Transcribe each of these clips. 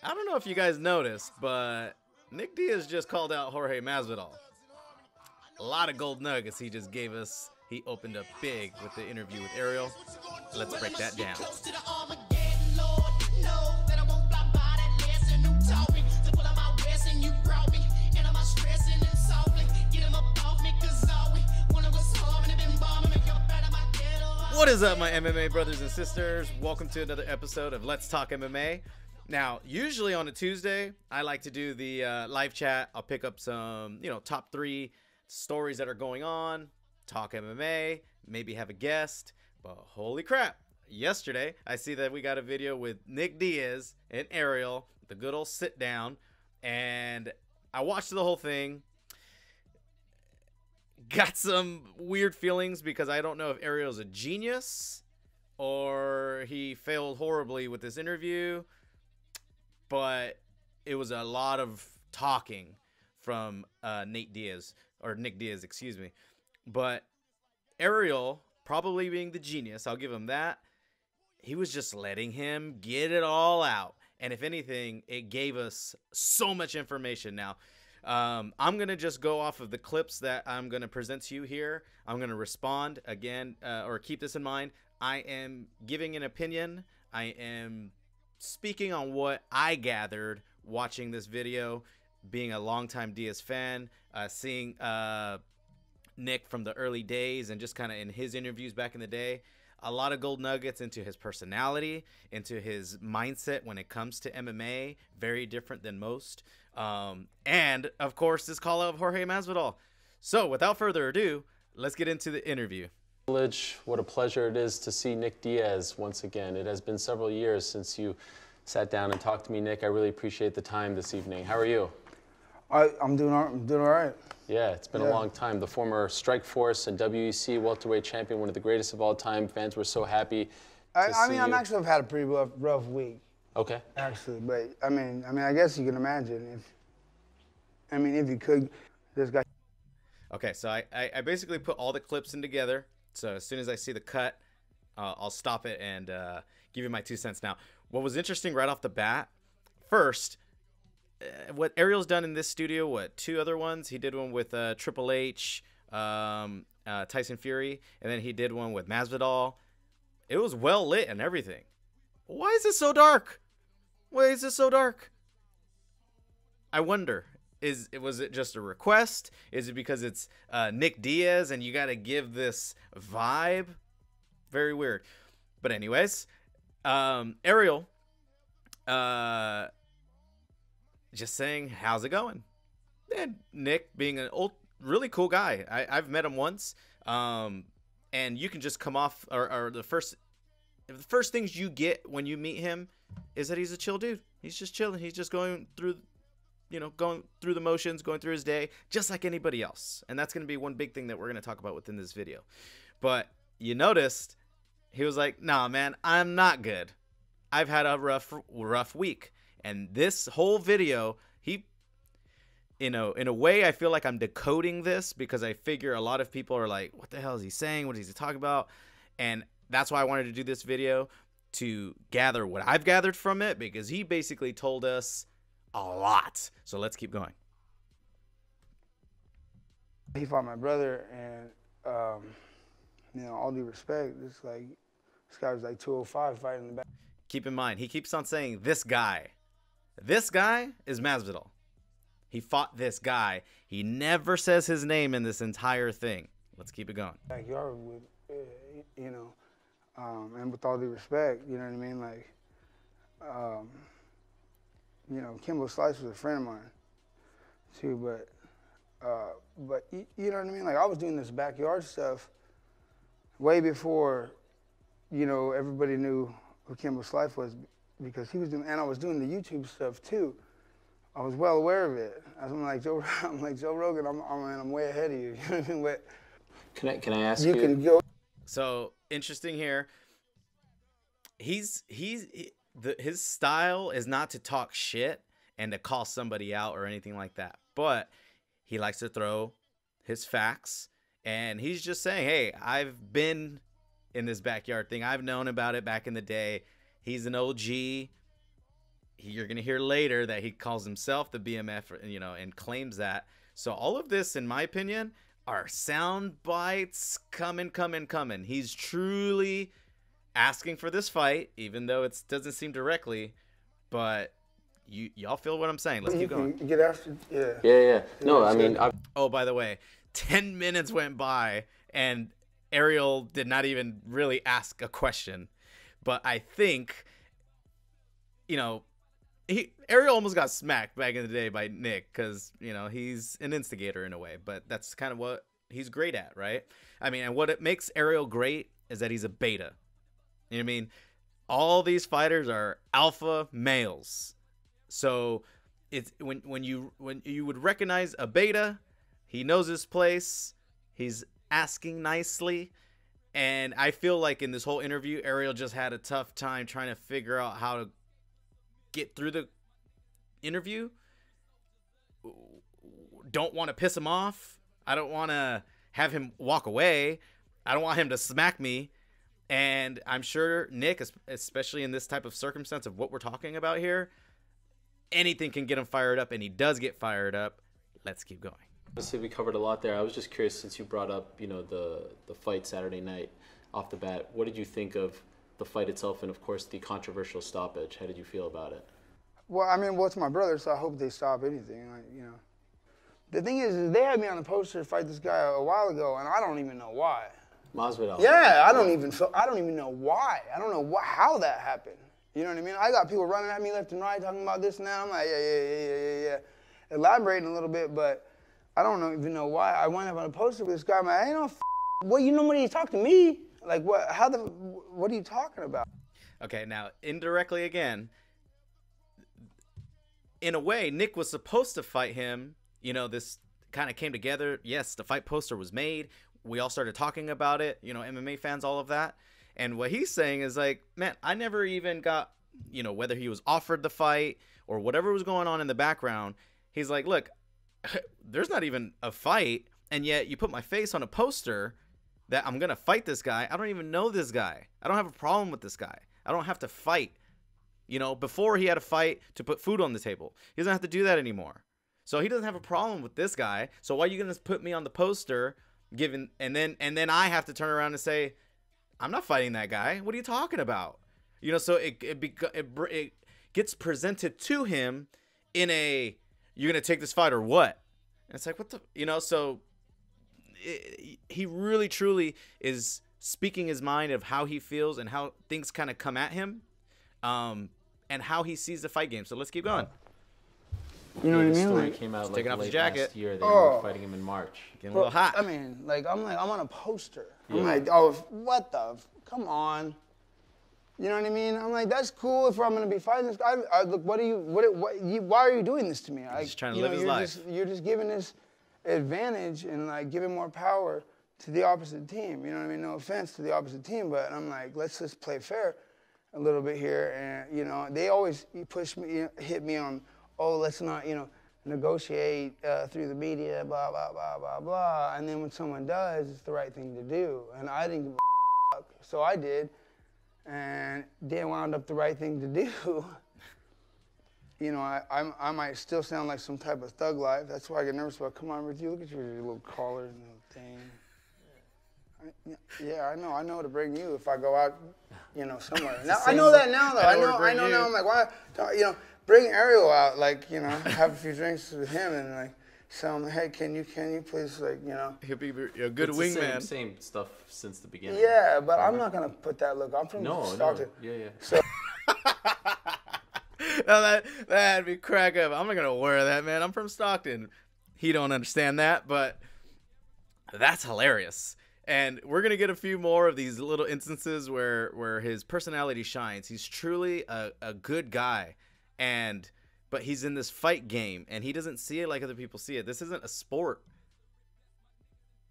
I don't know if you guys noticed, but Nick Diaz just called out Jorge Masvidal. A lot of gold nuggets he just gave us. He opened up big with the interview with Ariel. Let's break that down. What is up, my MMA brothers and sisters? Welcome to another episode of Let's Talk MMA. Now, usually on a Tuesday, I like to do the live chat. I'll pick up some, top 3 stories that are going on, talk MMA, maybe have a guest. But holy crap, yesterday, I see that we got a video with Nick Diaz and Ariel, the good old sit down, and I watched the whole thing. Got some weird feelings because I don't know if Ariel's a genius or he failed horribly with this interview, but it was a lot of talking from Nate Diaz, or Nick Diaz, excuse me. But Ariel, probably being the genius, I'll give him that, he was just letting him get it all out. And if anything, it gave us so much information. Now, I'm going to just go off of the clips that I'm going to present to you here. I'm going to respond again, or keep this in mind. I am giving an opinion. I am speaking on what I gathered watching this video, being a longtime Diaz fan, seeing Nick from the early days and just kind of in his interviews back in the day. A lot of gold nuggets into his personality, into his mindset when it comes to MMA. Very different than most. And, of course, this call out of Jorge Masvidal. So, without further ado, let's get into the interview. What a pleasure it is to see Nick Diaz once again. It has been several years since you sat down and talked to me, Nick. I really appreciate the time this evening. How are you? I'm doing all right. Yeah, it's been a long time. The former Strikeforce and WEC welterweight champion, one of the greatest of all time. Fans were so happy to see you. I'm actually have had a pretty rough week. Okay. Actually, but I mean, I guess you can imagine if you could, this guy. Okay, so I basically put all the clips in together. So as soon as I see the cut, I'll stop it and give you my 2 cents. Now, what was interesting right off the bat, first, what Ariel's done in this studio, 2 other ones? He did one with Triple H, Tyson Fury, and then he did one with Masvidal. It was well lit and everything. Why is it so dark? Why is it so dark? I wonder. Was it just a request? Is it because it's Nick Diaz and you got to give this vibe? Very weird. But anyways, Ariel, just saying, how's it going? And Nick being an old, really cool guy. I've met him once. And you can just come off, or the first things you get when you meet him is that he's a chill dude. He's just chilling. He's just going through the motions, going through his day, just like anybody else. And that's going to be one big thing that we're going to talk about within this video. But you noticed he was like, nah, man, I'm not good. I've had a rough week. And this whole video, in a way, I feel like I'm decoding this because I figure a lot of people are like, what the hell is he saying? What is he talking about? And that's why I wanted to do this video, to gather what I've gathered from it, because he basically told us a lot. So let's keep going. He fought my brother, and all due respect, this guy was like 205 fighting in the back. Keep in mind, he keeps on saying this guy. This guy is Masvidal. He fought this guy. He never says his name in this entire thing. Let's keep it going. Backyard with, and with all due respect, you know what I mean? Kimbo Slice was a friend of mine, too, but you know what I mean? Like, I was doing this backyard stuff way before, everybody knew who Kimbo Slice was, because he was doing, and I was doing the YouTube stuff, too. I was well aware of it. I'm like Joe Rogan, I'm way ahead of you. You know what I mean? Can I ask you? You can go. So, interesting here. His style is not to talk shit and to call somebody out or anything like that. But he likes to throw his facts. And he's just saying, hey, I've been in this backyard thing. I've known about it back in the day. He's an OG. you're going to hear later that he calls himself the BMF, you know, and claims that. So all of this, in my opinion, are sound bites coming. He's truly asking for this fight, even though it doesn't seem directly. But y'all feel what I'm saying. Let's keep going. Get after, yeah. Yeah. No, I mean, Oh, by the way, 10 minutes went by, and Ariel did not even really ask a question. But I think, you know, Ariel almost got smacked back in the day by Nick because, you know, he's an instigator in a way. But that's kind of what he's great at, right? I mean, and what it makes Ariel great is that he's a beta. You know what I mean? All these fighters are alpha males. So it's when you would recognize a beta, he knows his place. He's asking nicely. And I feel like in this whole interview, Ariel just had a tough time trying to figure out how to get through the interview. Don't want to piss him off. I don't want to have him walk away. I don't want him to smack me. And I'm sure Nick, especially in this type of circumstance of what we're talking about here, anything can get him fired up, and he does get fired up. Let's keep going. Obviously, we covered a lot there. I was just curious, since you brought up, you know, the fight Saturday night off the bat, what did you think of the fight itself and, of course, the controversial stoppage? How did you feel about it? Well, I mean, well, it's my brother, so I hope they stop anything. Like, you know, the thing is they had me on the poster to fight this guy a while ago, and I don't even know why. Masvidal. Yeah, I don't even know why. I don't know how that happened. You know what I mean? I got people running at me left and right talking about this and that. I'm like, yeah. Elaborating a little bit, but I don't even know why. I wound up on a poster with this guy. I'm like, I ain't no well, you know when you talk to me? Like, what? What are you talking about? Okay, now, indirectly again, in a way, Nick was supposed to fight him. You know, this kind of came together. Yes, the fight poster was made. We all started talking about it. You know, MMA fans, all of that. And what he's saying is like, man, I never even got, you know, whether he was offered the fight or whatever was going on in the background. He's like, look, there's not even a fight, and yet you put my face on a poster that I'm going to fight this guy. I don't even know this guy. I don't have a problem with this guy. I don't have to fight. You know, before he had a fight to put food on the table. He doesn't have to do that anymore. So he doesn't have a problem with this guy. So why are you going to put me on the poster and then I have to turn around and say, I'm not fighting that guy. What are you talking about? You know, so it gets presented to him in a, you're going to take this fight or what? And it's like, what the, you know, so he really truly is speaking his mind of how he feels and how things kind of come at him, and how he sees the fight game. So let's keep going. You know what I mean? The story Like, came out like taking off his late jacket. last year. They were fighting him in March. Getting a little hot. I mean, like, I'm on a poster. Yeah. I'm like, oh, what the, come on. You know what I mean? I'm like, that's cool if I'm gonna be fighting this guy. Look, why are you doing this to me? Like, He's just trying to live his life. You're just giving this advantage and like giving more power to the opposite team. You know what I mean? No offense to the opposite team, but I'm like, let's just play fair a little bit here. And, you know, they always push me, hit me on, oh, let's not, you know, negotiate through the media, blah, blah, blah, blah, blah. And then when someone does, it's the right thing to do. And I didn't give a fuck, so I did. And then wound up the right thing to do. You know, I might still sound like some type of thug life. That's why I get nervous about, come on, Ricky, look at your little collar and little thing. Yeah, I know. I know to bring you if I go out, you know, somewhere. Now I know that now, though. I know now. I'm like, why? You know, bring Ariel out, like, you know, have a few drinks with him, and like, tell him, hey, can you please, like, you know. He'll be a good It's wingman. Same stuff since the beginning. Yeah, but I'm not gonna put that look. I'm from Stockton. No, yeah. So. No, that'd be crack up. I'm not gonna wear that, man. I'm from Stockton. He don't understand that, but that's hilarious. And we're gonna get a few more of these little instances where his personality shines. He's truly a good guy, but he's in this fight game, and he doesn't see it like other people see it. This isn't a sport.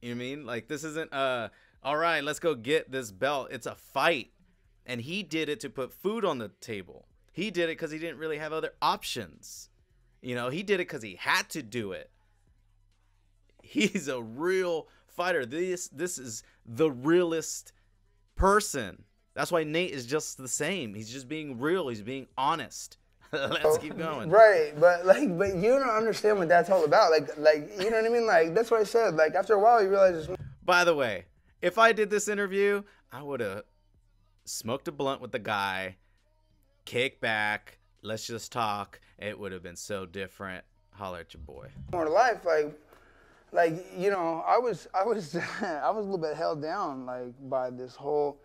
You know what I mean? Like, this isn't all right, let's go get this belt. It's a fight, and he did it to put food on the table. He did it because he didn't really have other options. You know, he did it because he had to do it. He's a real fighter. This is the realest person. That's why Nate is just the same. He's just being real. He's being honest. Let's keep going. Right, but but you don't understand what that's all about. Like you know what I mean? Like that's what I said. Like after a while, you realize it's. By the way, if I did this interview, I would have smoked a blunt with the guy, kick back, let's just talk. It would have been so different. Holler at your boy. More to life, like you know, I was I was a little bit held down like by this whole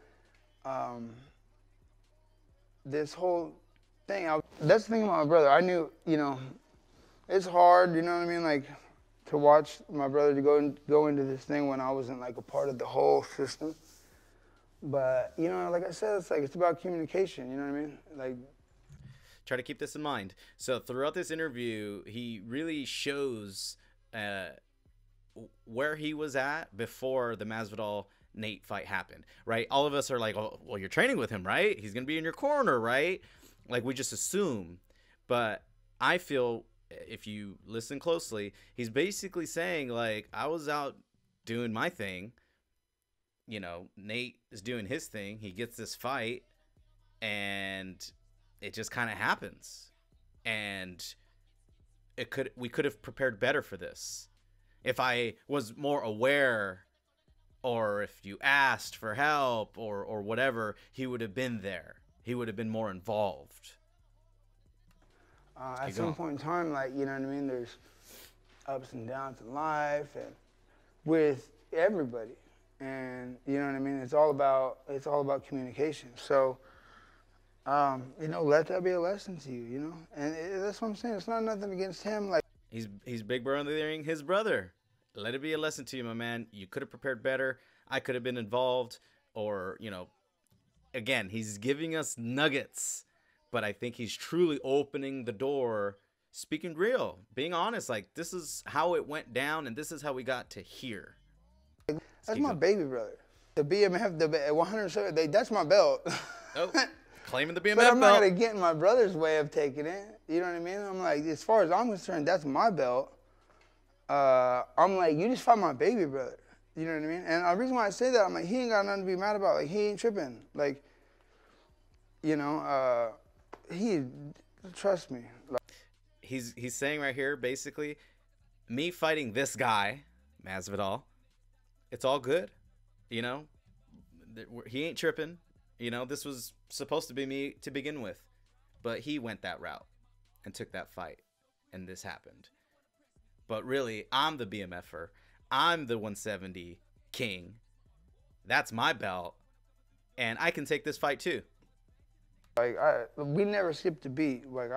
thing. That's the thing about my brother. I knew, you know, it's hard. You know what I mean? Like to watch my brother to go into this thing when I wasn't like a part of the whole system. But you know, like I said, it's about communication. You know what I mean? Like. Try to keep this in mind. So throughout this interview, he really shows where he was at before the Masvidal Nate fight happened, right? All of us are like, oh, well, you're training with him, right? He's gonna be in your corner, right? Like we just assume. But I feel if you listen closely, he's basically saying like, I was out doing my thing. You know, Nate is doing his thing. He gets this fight, and it just kind of happens. And we could have prepared better for this. If I was more aware, or if you asked for help or whatever, he would have been there. He would have been more involved. At some point in time, like, you know what I mean, there's ups and downs in life and with everybody. And you know what I mean, it's all about communication. So you know, let that be a lesson to you, you know? And that's what I'm saying. It's not nothing against him. Like he's big brothering his brother. Let it be a lesson to you, my man. You could have prepared better. I could have been involved. Or, you know, again, he's giving us nuggets. But I think he's truly opening the door, speaking real, being honest. Like, this is how it went down, and this is how we got to here. That's my baby brother. The BMF, the 107, that's my belt. Oh, claiming the BMF But I'm belt. not going to get in my brother's way of taking it. You know what I mean? I'm like, as far as I'm concerned, that's my belt. I'm like, you just fought my baby brother. You know what I mean? And the reason why I say that, I'm like, he ain't got nothing to be mad about. Like, he ain't tripping. Like, you know, trust me. Like, He's saying right here, basically, me fighting this guy, Masvidal, it's all good. You know, he ain't tripping. You know, this was supposed to be me to begin with. But he went that route and took that fight. And this happened. But really, I'm the BMFer. I'm the 170 king. That's my belt. And I can take this fight too. Like, we never skipped a beat. Like,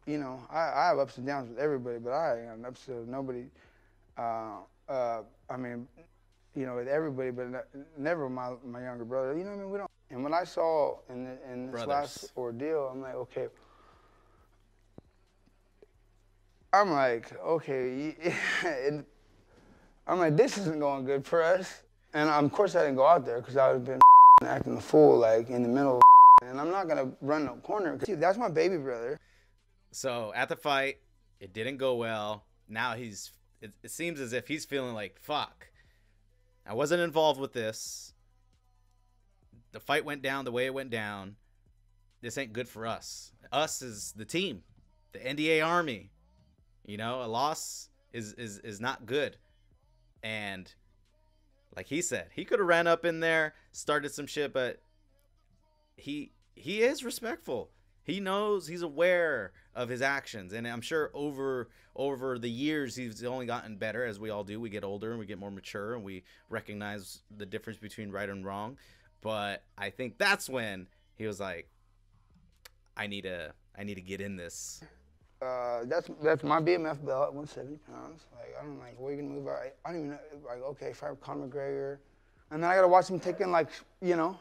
you know, I have ups and downs with everybody, but I ain't ups with nobody. I mean, you know, with everybody, but never my younger brother. You know what I mean? We don't. And when I saw in this last ordeal, I'm like, okay. I'm like, okay. I'm like, this isn't going good for us. And of course, I didn't go out there because I would have been acting a fool, like in the middle of. And I'm not gonna run no corner. That's my baby brother. So at the fight, it didn't go well. Now it seems as if he's feeling like, fuck, I wasn't involved with this. The fight went down the way it went down. This ain't good for us. Us is the team, the NDA army. You know, a loss is not good. And like he said, he could have ran up in there, started some shit, but he is respectful. He knows, he's aware of his actions, and I'm sure over the years he's only gotten better, as we all do. We get older and we get more mature, and we recognize the difference between right and wrong. But I think that's when he was like, I need to get in this. That's my BMF belt, 170 pounds. Like, I don't like, where you gonna move out? I don't even know. Like, okay, fight Conor McGregor, and then I gotta watch him taking, like, you know,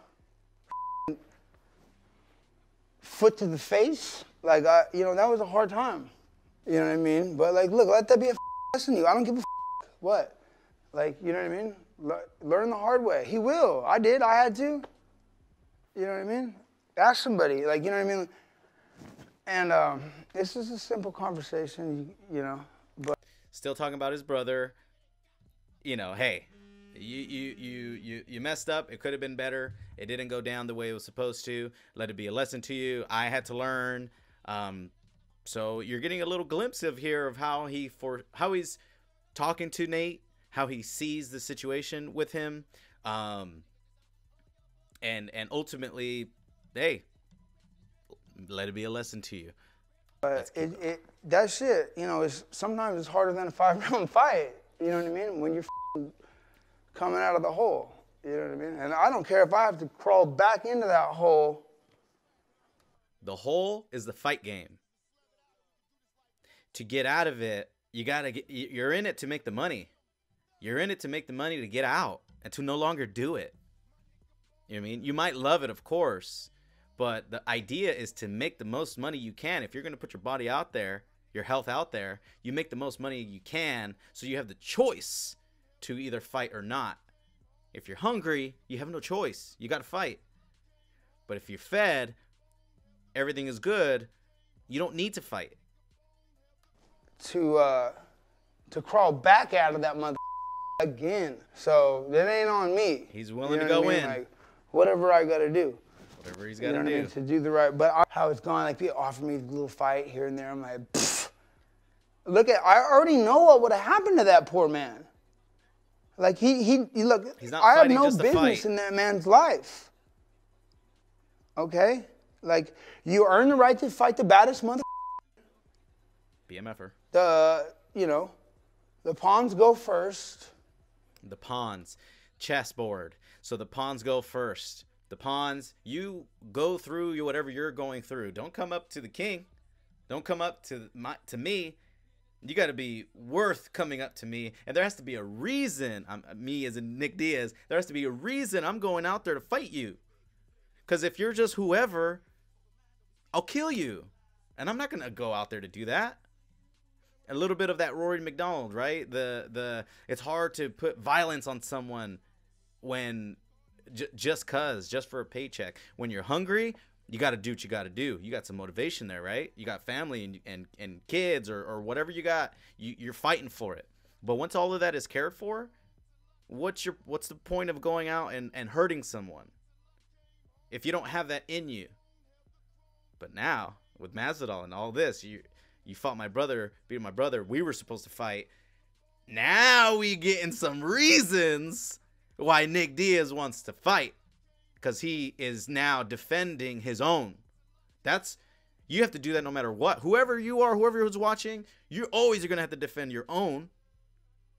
foot to the face. Like, you know, that was a hard time. You know what I mean? But like, look, let that be a lesson to you. I don't give a what. Like, you know what I mean? Learn the hard way. He will. I did. I had to. You know what I mean? Ask somebody. Like, you know what I mean? And it's just a simple conversation, you know. But still talking about his brother. You know, hey, you messed up. It could have been better. It didn't go down the way it was supposed to. Let it be a lesson to you. I had to learn. So you're getting a little glimpse of here of how he's talking to Nate, how he sees the situation with him, and ultimately, hey, let it be a lesson to you. But that shit, you know, sometimes it's harder than a 5-round fight. You know what I mean? When you're coming out of the hole. You know what I mean? And I don't care if I have to crawl back into that hole. The hole is the fight game. To get out of it, you're in it to make the money. You're in it to make the money to get out and to no longer do it. You know what I mean? You might love it, of course, but the idea is to make the most money you can. If you're going to put your body out there, your health out there, you make the most money you can, so you have the choice to either fight or not. If you're hungry, you have no choice. You got to fight. But if you're fed, everything is good, you don't need to fight. To crawl back out of that mother again. So that ain't on me. He's willing to go in. Like, whatever I got to do. Whatever he's got to do. To do the right. But how it's gone, like people offer me a little fight here and there. I'm like, pfft. I already know what would have happened to that poor man. Like he look, he's not I have fighting no just to business fight. in that man's life. Okay? Like, you earn the right to fight the baddest mother. BMFer. The pawns go first. The pawns. Chessboard. So the pawns go first. The pawns, you go through whatever you're going through. Don't come up to the king. Don't come up to me. You got to be worth coming up to me. And there has to be a reason. Me as in Nick Diaz. There has to be a reason I'm going out there to fight you. Because if you're just whoever, I'll kill you. And I'm not going to go out there to do that. A little bit of that Rory McDonald, right? It's hard to put violence on someone when just for a paycheck. When you're hungry, you got to do what you got to do. You got some motivation there, right? You got family and kids or whatever you got. You're fighting for it. But once all of that is cared for, what's the point of going out and hurting someone if you don't have that in you? But now with Masvidal and all this, you fought my brother, beat my brother. We were supposed to fight. Now we getting some reasons why Nick Diaz wants to fight. Because he is now defending his own. You have to do that no matter what. Whoever you are, whoever who's watching, you always are going to have to defend your own.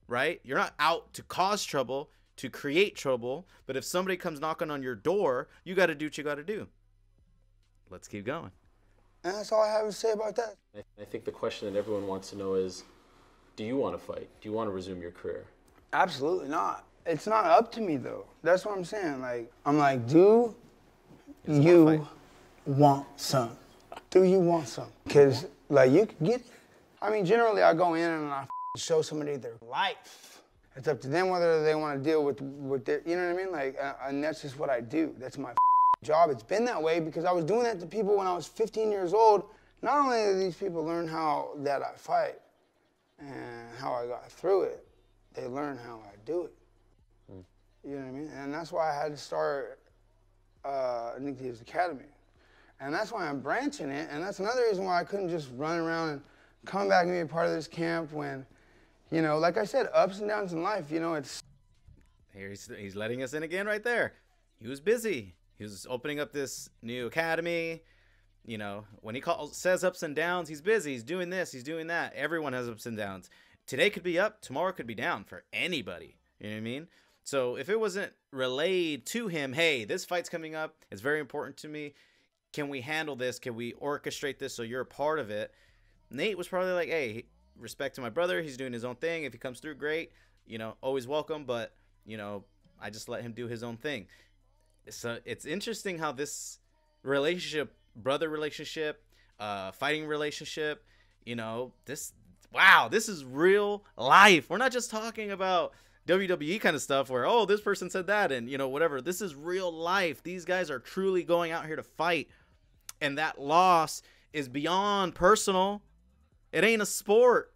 Right? You're not out to cause trouble, to create trouble. But if somebody comes knocking on your door, you got to do what you got to do. Let's keep going. And that's all I have to say about that. I think the question that everyone wants to know is, do you want to fight? Do you want to resume your career? Absolutely not. It's not up to me, though. That's what I'm saying. I'm like, do you want some? Do you want some? Because, you can get it. I mean, generally, I go in and I show somebody their life. It's up to them whether they want to deal with their, you know what I mean? And that's just what I do. That's my job. It's been that way because I was doing that to people when I was 15 years old. Not only did these people learn how that I fight and how I got through it, they learn how I do it. You know what I mean? And that's why I had to start Nick Diaz Academy. And that's why I'm branching it. And that's another reason why I couldn't just run around and come back and be a part of this camp when, like I said, ups and downs in life, it's... Here he's letting us in again right there. He was busy. He was opening up this new academy. When he says ups and downs, he's busy. He's doing this. He's doing that. Everyone has ups and downs. Today could be up. Tomorrow could be down for anybody. You know what I mean? So if it wasn't relayed to him, hey, this fight's coming up. It's very important to me. Can we handle this? Can we orchestrate this so you're a part of it? Nate was probably like, hey, respect to my brother. He's doing his own thing. If he comes through, great. Always welcome. But, I just let him do his own thing. So it's interesting how this relationship, brother relationship, fighting relationship, this is real life. We're not just talking about WWE kind of stuff where, oh, this person said that and, whatever. This is real life. These guys are truly going out here to fight. And that loss is beyond personal. It ain't a sport.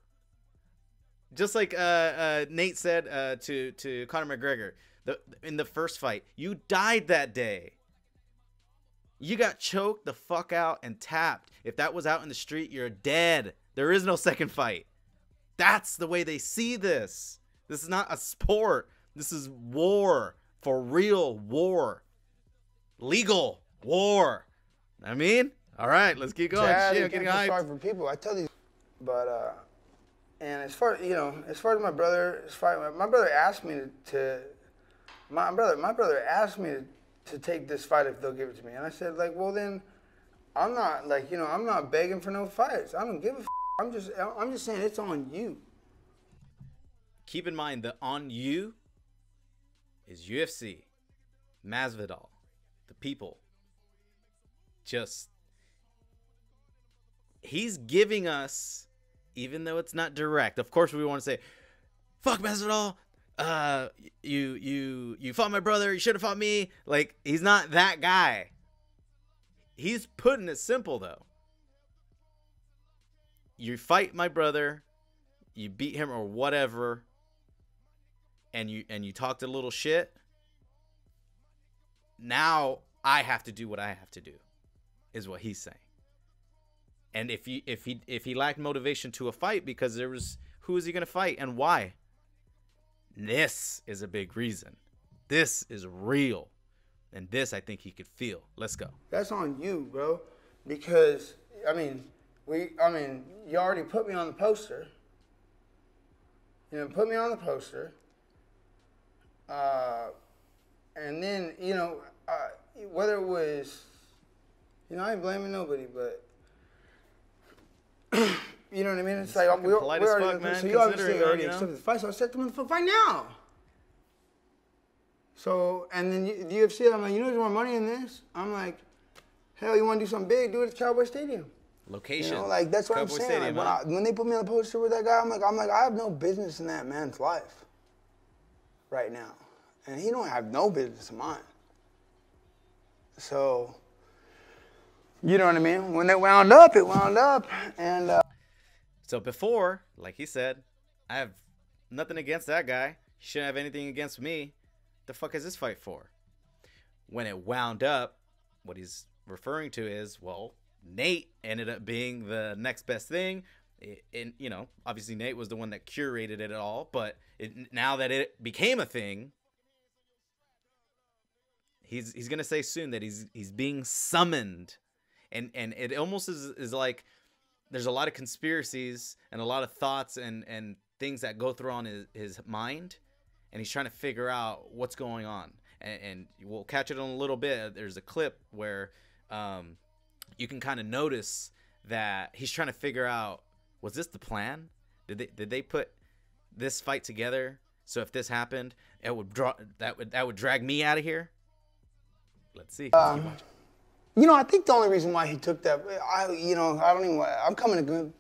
Just like Nate said to Conor McGregor in the first fight, you died that day. You got choked the fuck out and tapped. If that was out in the street, you're dead. There is no second fight. That's the way they see this. This is not a sport. This is war. For real war. Legal war. I mean, all right, let's keep going. Sad, Shit, I'm getting hyped. sorry for people. I tell these, but and as far as my brother, my brother asked me my brother asked me to take this fight if they'll give it to me, and I said like, well then, I'm not like I'm not begging for no fights. I don't give a. I'm just saying it's on you. Keep in mind that on you is UFC, Masvidal, the people. Just, he's giving us, even though it's not direct. Of course, we want to say, "Fuck Masvidal, you fought my brother. You should have fought me." Like, he's not that guy. He's putting it simple though. You fight my brother, you beat him or whatever, and you talked a little shit. Now I have to do what I have to do, is what he's saying. And if he lacked motivation to a fight because there was, who is he gonna fight and why? This is a big reason. This is real, and this I think he could feel. Let's go. That's on you, bro, because you already put me on the poster. Put me on the poster. And then, whether it was, I ain't blaming nobody, but, you know what I mean? It's like, we're already, fuck, man, so you obviously already you know? accepted the fight, so I said to him, fight now. So, and then the UFC, I'm like, there's more money in this? I'm like, hell, you want to do something big? Do it at Cowboy Stadium. Location. Like, that's what Cowboy I'm saying. Stadium, Like, when they put me on the poster with that guy, I'm like, I have no business in that man's life right now. And he don't have no business in mine. So, you know what I mean? When it wound up, and... So before, like he said, I have nothing against that guy. He shouldn't have anything against me. The fuck is this fight for? When it wound up, what he's referring to is, well, Nate ended up being the next best thing. And, obviously Nate was the one that curated it all, but now that it became a thing, he's gonna say soon that he's being summoned, and it almost is like there's a lot of conspiracies and a lot of thoughts and things that go through on his mind, and he's trying to figure out what's going on, and we'll catch it in a little bit. There's a clip where you can kind of notice that he's trying to figure out, was this the plan? Did they put this fight together so if this happened, it would that would drag me out of here? Let's see. I think the only reason why he took that, I'm coming to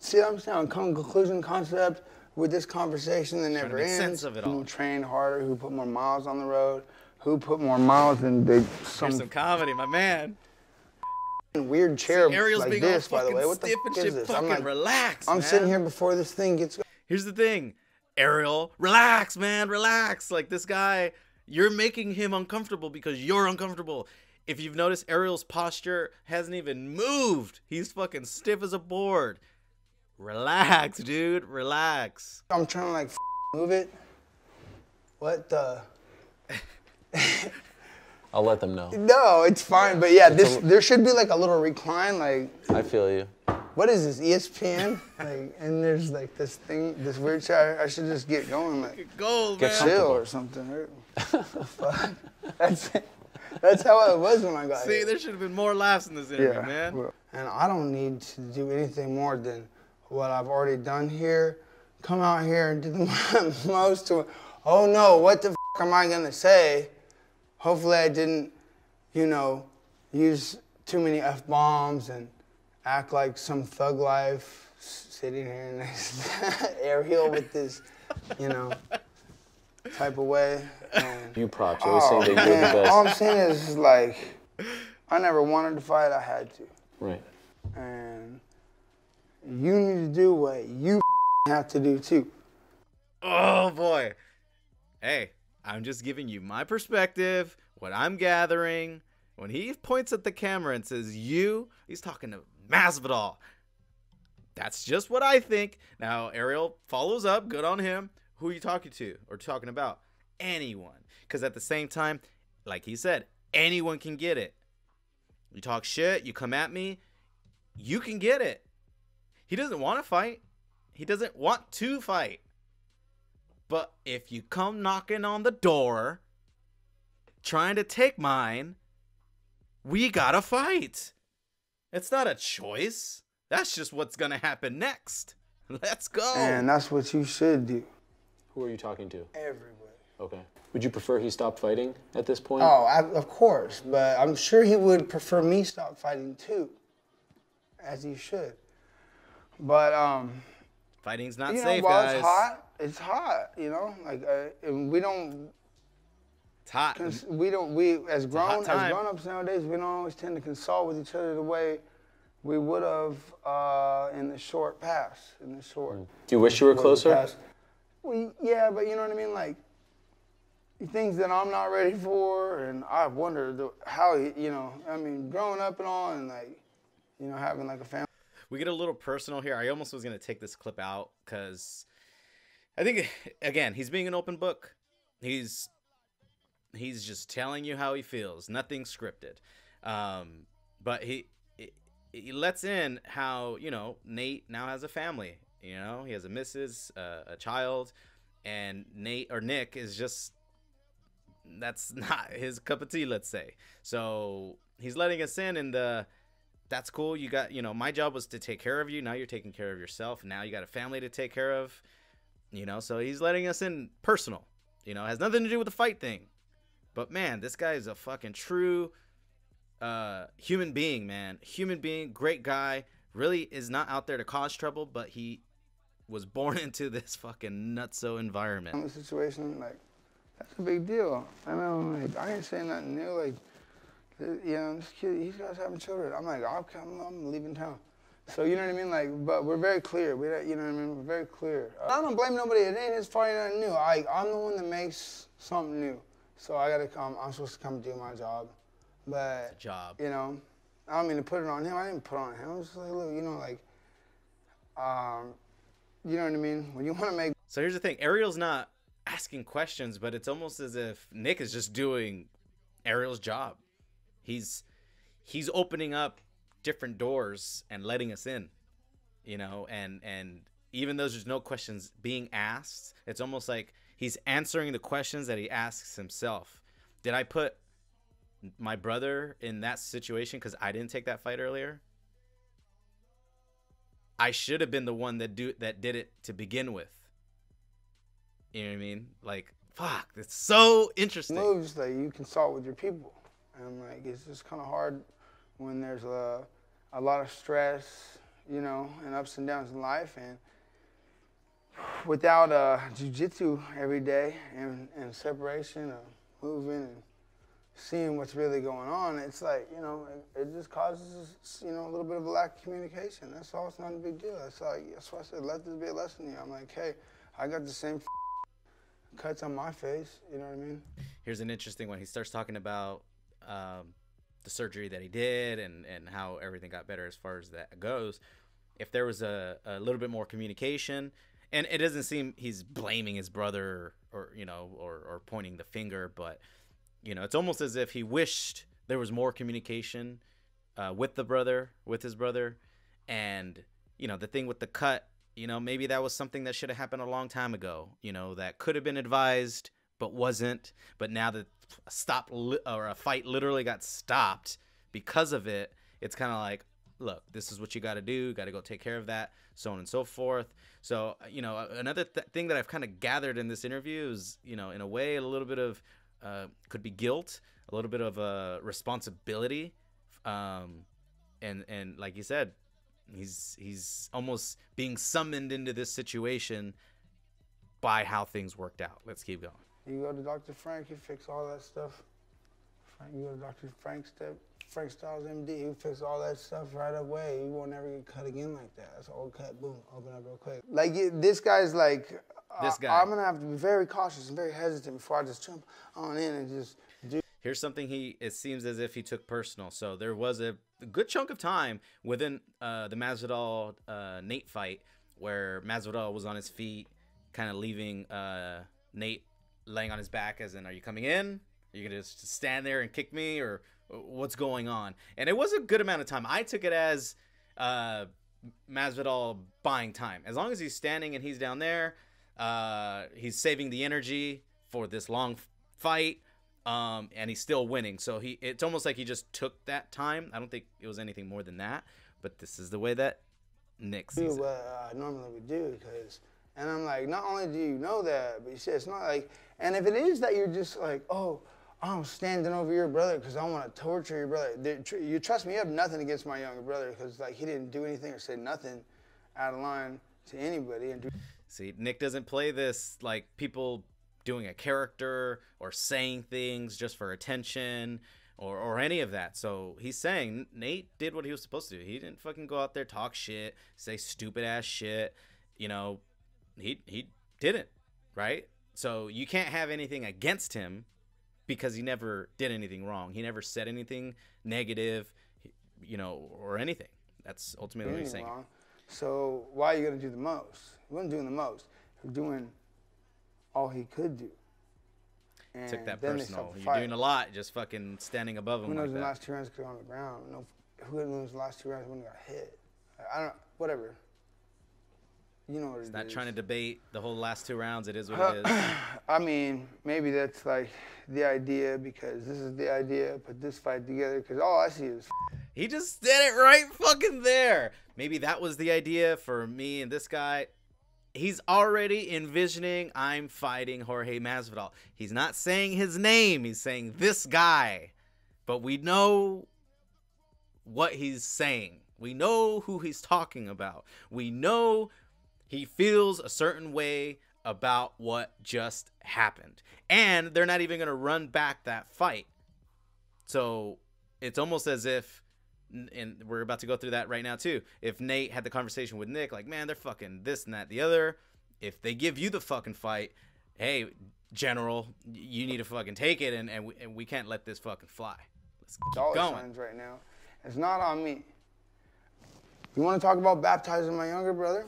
conclusion concept with this conversation that never ends. Sense of it all. Who trained harder, who put more miles on the road, who put more miles than some comedy, my man. Weird chair Ariel's like being this, all by the way. fucking What the stiff fuck and is shit. this? Fucking relax, I'm man. sitting here before this thing gets... Here's the thing. Ariel, relax, man, relax. Like, this guy, you're making him uncomfortable because you're uncomfortable. If you've noticed, Ariel's posture hasn't even moved. He's fucking stiff as a board. Relax, dude. Relax. I'm trying to, move it. What the... I'll let them know. No, it's fine. But yeah, there should be like a little recline. Like, I feel you. What is this, ESPN? And there's like this thing, this weird shit. I should just get going. Like, go, get man. chill or something. Fuck. That's how it was when I got here. See, there should have been more laughs in this interview, man. Well, and I don't need to do anything more than what I've already done here. Come out here and do the most to, oh no, what the am I gonna say? Hopefully I didn't, use too many F-bombs and act like some thug life sitting here next to Ariel with this, type of way. And, you props. You always saying that you're the best. All I'm saying is like, I never wanted to fight. I had to. Right. And you need to do what you have to do too. Oh boy. Hey, I'm just giving you my perspective, what I'm gathering. when he points at the camera and says you, he's talking to Masvidal. That's just what I think. Now, Ariel follows up. Good on him. Who are you talking to or talking about? Anyone. Because at the same time, like he said, anyone can get it. You talk shit, you come at me, you can get it. He doesn't want to fight. He doesn't want to fight. But if you come knocking on the door, trying to take mine, we gotta fight. It's not a choice. That's just what's gonna happen next. Let's go. And that's what you should do. Who are you talking to? Everybody. Okay. Would you prefer he stop fighting at this point? Oh, of course. But I'm sure he would prefer me stop fighting too, as he should. But fighting's not you know, safe, while guys. it's hot. It's hot. You know, like and we don't. It's hot. We as grown-ups nowadays, we don't always tend to consult with each other the way we would have in the short past. In the short. Do you wish you were closer? Well, yeah, but you know what I mean, like things that I'm not ready for, and I wonder how you know. I mean, growing up and all, and like you know, having like a family. We get a little personal here. I almost was gonna take this clip out because I think again he's being an open book. He's just telling you how he feels. Nothing scripted. But he lets in how, you know, Nate now has a family. You know, he has a missus, a child, and Nick is just, that's not his cup of tea, let's say. So he's letting us in, and that's cool. You got, you know, my job was to take care of you. Now you're taking care of yourself. Now you got a family to take care of, you know, so he's letting us in personal. You know, it has nothing to do with the fight thing. But, man, this guy is a fucking true human being, man. Human being, great guy. Really is not out there to cause trouble, but he was born into this fucking nutso environment. In the situation, like, that's a big deal. I know, like, I ain't saying nothing new. Like, you know, this kid, he's guys having children. I'm like, I'm leaving town. So, you know what I mean? Like, but we're very clear. You know what I mean? We're very clear. I don't blame nobody. It ain't his fault, nothing new. I'm the one that makes something new. So I gotta come. I'm supposed to come do my job, but it's a job. You know, I don't mean to put it on him. I didn't put it on him. I was just like, look, you know, like, you know what I mean? When you want to make. So here's the thing: Ariel's not asking questions, but it's almost as if Nick is just doing Ariel's job. He's opening up different doors and letting us in, you know, and even though there's no questions being asked, it's almost like he's answering the questions that he asks himself. Did I put my brother in that situation because I didn't take that fight earlier? I should have been the one that did it to begin with. You know what I mean? Like, fuck, it's so interesting. Moves that you consult with your people, and like it's just kind of hard when there's a lot of stress, you know, and ups and downs in life, and without jiu-jitsu every day and separation of moving and seeing what's really going on, it's like, you know, it just causes, you know, a little bit of a lack of communication. That's all. It's not a big deal. That's why I said, let this be a lesson to you. I'm like, hey, I got the same cuts on my face. You know what I mean? Here's an interesting one. He starts talking about the surgery that he did and how everything got better as far as that goes. If there was a little bit more communication, and it doesn't seem he's blaming his brother or, you know, or pointing the finger, but, you know, it's almost as if he wished there was more communication with his brother. And, you know, the thing with the cut, you know, maybe that was something that should have happened a long time ago, you know, that could have been advised but wasn't. But now that a fight literally got stopped because of it, it's kind of like, look, this is what you got to do. Got to go take care of that, so on and so forth. So, you know, another thing that I've kind of gathered in this interview is, you know, in a way, a little bit of could be guilt, a little bit of responsibility. And like you said, he's almost being summoned into this situation by how things worked out. Let's keep going. You go to Dr. Frank, he fix all that stuff. You go to Dr. Frank Styles, MD, he fix all that stuff right away. You won't ever get cut again like that. That's all cut, boom, open up real quick. Like, this guy's like, this guy. I'm going to have to be very cautious and very hesitant before I just jump on in and just do. here's something it seems as if he took personal. So there was a good chunk of time within the Masvidal Nate fight where Masvidal was on his feet, kind of leaving Nate laying on his back, as in, are you coming in? Are you gonna just stand there and kick me, or what's going on? And it was a good amount of time. I took it as Masvidal buying time. As long as he's standing and he's down there, he's saving the energy for this long fight, and he's still winning. So it's almost like he just took that time. I don't think it was anything more than that, but this is the way that Nick sees it. What I normally would do, and I'm like, not only do you know that, but you said it's not like, and if it is that you're just like, oh, I'm standing over your brother because I want to torture your brother. You trust me, you have nothing against my younger brother because like he didn't do anything or say nothing out of line to anybody. See, Nick doesn't play this like people doing a character or saying things just for attention or any of that. So he's saying Nate did what he was supposed to do. He didn't fucking go out there, talk shit, say stupid ass shit. You know, he didn't, right? So you can't have anything against him because he never did anything wrong. He never said anything negative, you know, or anything. That's ultimately what he's saying. Wrong. So why are you going to do the most? He wasn't doing the most. He was doing all he could do. And took that personal. You're doing a lot, just fucking standing above him. Who knows like the that. last 2 rounds could on the ground? No, who knows the last 2 rounds when he got hit? I don't. Whatever. You know what He's it not is. trying to debate the whole last 2 rounds. It is what it is. I mean, maybe that's like the idea because this is the idea. Put this fight together because all I see is. He just did it right fucking there. Maybe that was the idea for me and this guy. He's already envisioning I'm fighting Jorge Masvidal. He's not saying his name. He's saying this guy. But we know what he's saying. We know who he's talking about. We know he feels a certain way about what just happened. And they're not even going to run back that fight. So it's almost as if, and we're about to go through that right now too, if Nate had the conversation with Nick, like, man, they're fucking this and that, the other. If they give you the fucking fight, hey, General, you need to fucking take it, and we can't let this fucking fly. Let's keep going. Right now. It's not on me. You want to talk about baptizing my younger brother?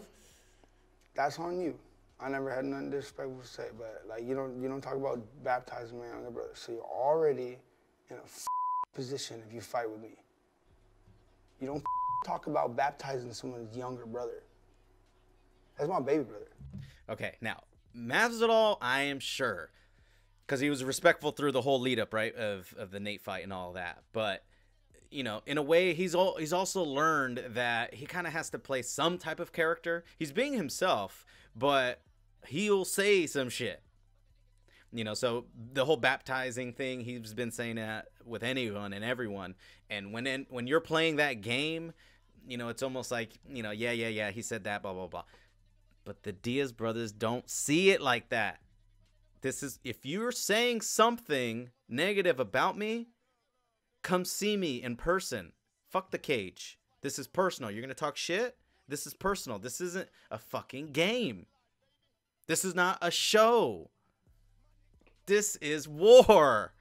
That's on you. I never had nothing disrespectful to say, but like you don't talk about baptizing my younger brother. So you're already in a position if you fight with me. You don't talk about baptizing someone's younger brother. That's my baby brother. Okay, now Masvidal, I am sure, because he was respectful through the whole lead up, right, of the Nate fight and all that. But you know, in a way, he's also learned that he kind of has to play some type of character. He's being himself, but he'll say some shit. You know, so the whole baptizing thing, he's been saying that with anyone and everyone. And when you're playing that game, you know, it's almost like, you know, yeah, he said that, blah, blah, blah. But the Diaz brothers don't see it like that. This is, if you're saying something negative about me, come see me in person. Fuck the cage. This is personal. You're going to talk shit? This is personal. This isn't a fucking game. This is not a show. This is war.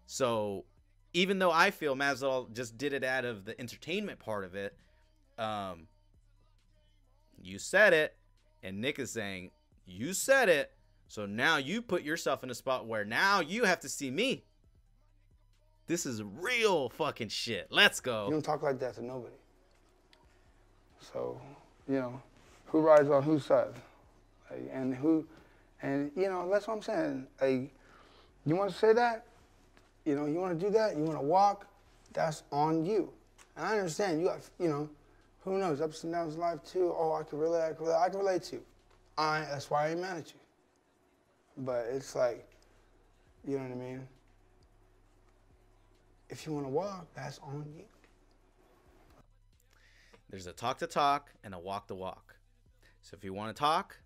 So even though I feel Masvidal just did it out of the entertainment part of it, you said it, and Nick is saying, you said it, so now you put yourself in a spot where now you have to see me. This is real fucking shit. Let's go. You don't talk like that to nobody. So, you know, who rides on whose side? Like, and you know, that's what I'm saying. Like, you want to say that? You know, you want to do that? You want to walk? That's on you. And I understand you got, you know, who knows, ups and downs in life too. Oh, I can relate to you. That's why I ain't mad at you. But it's like, you know what I mean? If you want to walk, that's on you. There's a talk the talk and a walk the walk. So if you want to talk,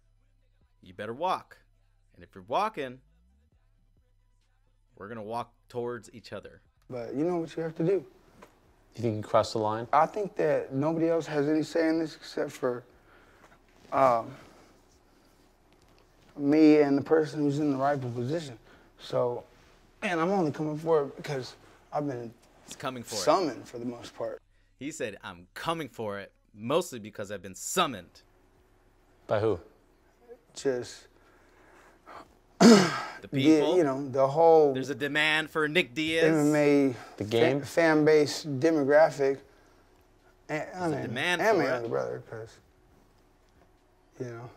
you better walk. And if you're walking, we're going to walk towards each other. But you know what you have to do. You think you crossed the line? I think that nobody else has any say in this except for me and the person who's in the rightful position. So And I'm only coming for it because I've been He's coming for it. summoned for the most part. He said, I'm coming for it, mostly because I've been summoned. By who? Just The people. you know, the whole There's a demand for Nick Diaz. MMA The game? fan base demographic. And, a demand and for my it. younger brother, because, you know,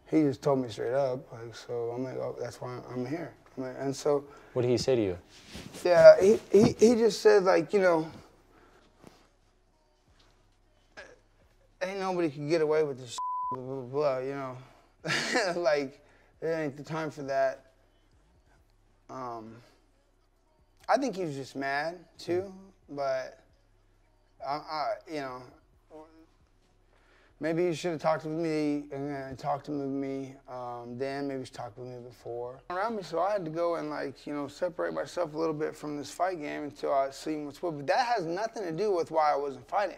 he just told me straight up, like, so I'm like, oh, that's why I'm here. I'm like, and so, What did he say to you? yeah, he just said, like, you know, ain't nobody can get away with this blah, blah, blah, you know. Like, it ain't the time for that. I think he was just mad, too, but, you know, maybe you should have talked with me, and talked to me, Dan, maybe he's talked with me before. Around me, so I had to go and, like, you know, separate myself a little bit from this fight game until I seen what's what. But that has nothing to do with why I wasn't fighting.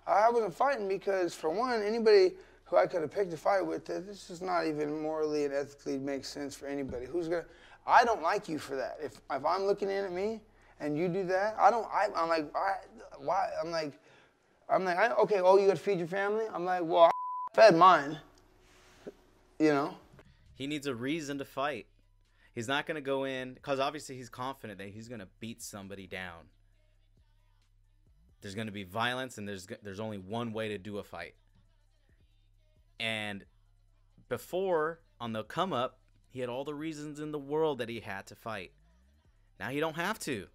I wasn't fighting because, for one, anybody who I could have picked a fight with, this is not even morally and ethically makes sense for anybody. I don't like you for that. If I'm looking in at me and you do that, I'm like, why? I'm like, okay, oh, you got to feed your family? I'm like, well, I fed mine, you know? He needs a reason to fight. He's not going to go in, because obviously he's confident that he's going to beat somebody down. There's going to be violence, and there's only one way to do a fight. And before, on the come up, he had all the reasons in the world that he had to fight. Now he don't have to.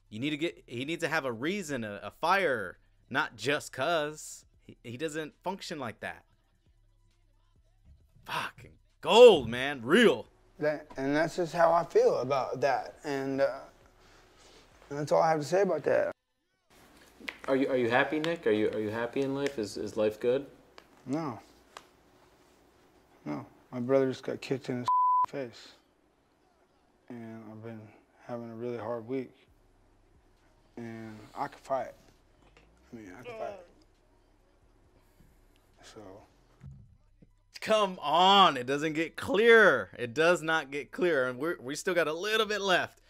He needs to have a reason, a fire, not just cause. He doesn't function like that. Fucking gold, man, real. And that's just how I feel about that. And that's all I have to say about that. Are you happy, Nick? Are you happy in life? Is life good? No. No. My brother just got kicked in his face. And I've been having a really hard week. And I could fight. I mean, I could fight. So. Come on, it doesn't get clearer. It does not get clearer, and we still got a little bit left.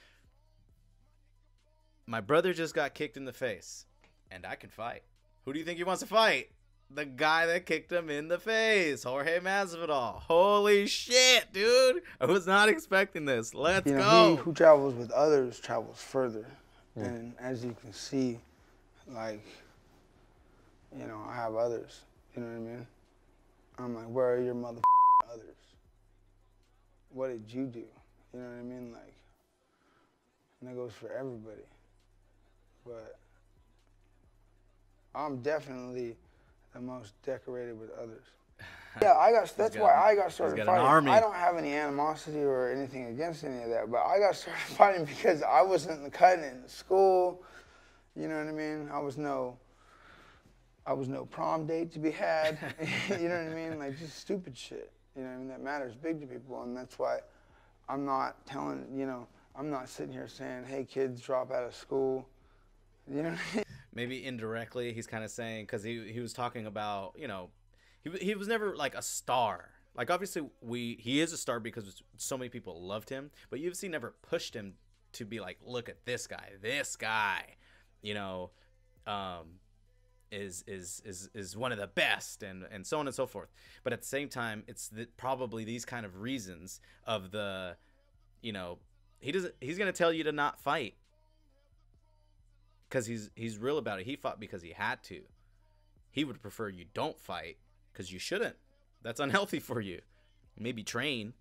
My brother just got kicked in the face, and I can fight. Who do you think he wants to fight? The guy that kicked him in the face, Jorge Masvidal. Holy shit, dude! I was not expecting this. Let's go. He who travels with others travels further. Yeah. And as you can see, like, you know, I have others. You know what I mean? I'm like, where are your others? What did you do? You know what I mean? Like, and that goes for everybody. But I'm definitely the most decorated with others. Yeah, that's why I got started fighting. Army. I don't have any animosity or anything against any of that, but I got started fighting because I wasn't cutting it in school. You know what I mean? I was no prom date to be had. You know what I mean? Like, just stupid shit. You know what I mean? That matters big to people, and that's why I'm not telling, you know, I'm not sitting here saying, hey, kids, drop out of school. You know what I mean? Maybe indirectly he's kind of saying, because he was talking about, you know, he was never like a star. Like, obviously he is a star because so many people loved him, but UFC never pushed him to be like, look at this guy, you know, is one of the best, and so on and so forth. But at the same time, it's probably these kind of reasons of the, you know, he's gonna tell you to not fight because he's real about it. He fought because he had to. He would prefer you don't fight because you shouldn't. That's unhealthy for you. Maybe train,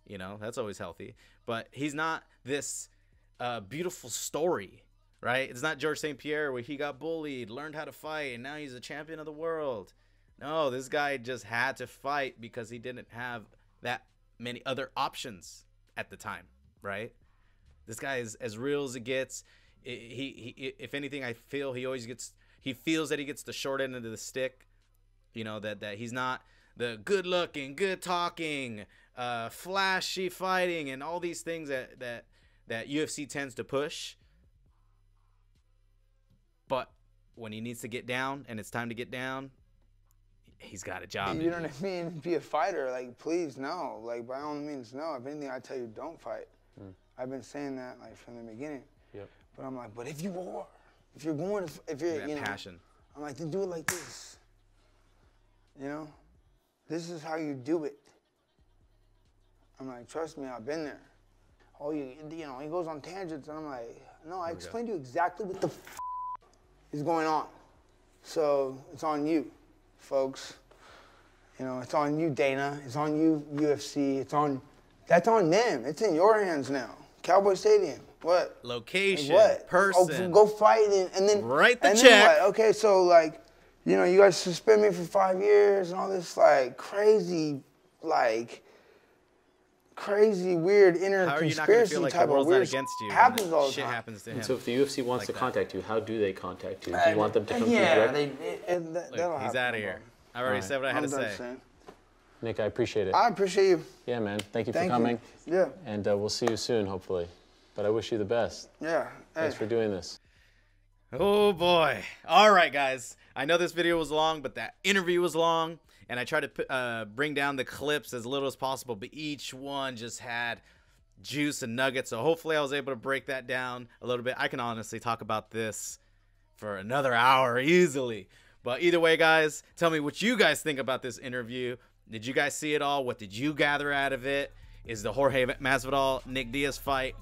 you know, that's always healthy. But he's not this beautiful story, right? It's not George St. Pierre where he got bullied, learned how to fight, and now he's a champion of the world. No, this guy just had to fight because he didn't have that many other options at the time, right? This guy is as real as it gets. He if anything, I feel he feels that he gets the short end of the stick. You know, that he's not the good looking, good talking, flashy fighting, and all these things that UFC tends to push. But when he needs to get down and it's time to get down, he's got a job. You know what I mean? Be a fighter. Like, please, no. Like, by all means, no. If anything, I tell you, don't fight. I've been saying that, like, from the beginning. Yep. But I'm like, but if you are, if you're going to, if you're, you know, passion. I'm like, then do it like this. You know? This is how you do it. I'm like, trust me, I've been there. Oh, you know, he goes on tangents, and I'm like, no, I explained to you exactly what the is going on. So it's on you, folks. You know, it's on you, Dana. It's on you, UFC. That's on them. It's in your hands now. Cowboy Stadium. What? Location. Like what? Person. Oh, go fight and then write the and check. Then what? Okay, so like, you know, you guys suspend me for 5 years and all this like crazy, weird inner How are you not gonna conspiracy feel like type the of world's weird not against you? happens all the Shit time. happens to him. And so if the UFC wants to contact you, how do they contact you? Do you want them to come to you Yeah, directly? Look, he's out of here. I already said what I had to say. Nick, I appreciate it. I appreciate you. Yeah, man. Thank you for Thank coming. you. Yeah. And we'll see you soon, hopefully. But I wish you the best. Yeah. Thanks for doing this. Oh boy. All right, guys. I know this video was long, but that interview was long, and I tried to bring down the clips as little as possible, but each one just had juice and nuggets. So hopefully I was able to break that down a little bit. I can honestly talk about this for another hour easily. But either way, guys, tell me what you guys think about this interview. Did you guys see it all? What did you gather out of it? Is the Jorge Masvidal Nick Diaz fight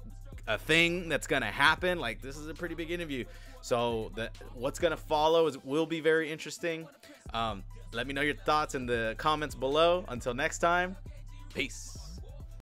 a thing that's gonna happen? Like, this is a pretty big interview, so what's gonna follow will be very interesting. Let me know your thoughts in the comments below. Until next time, peace.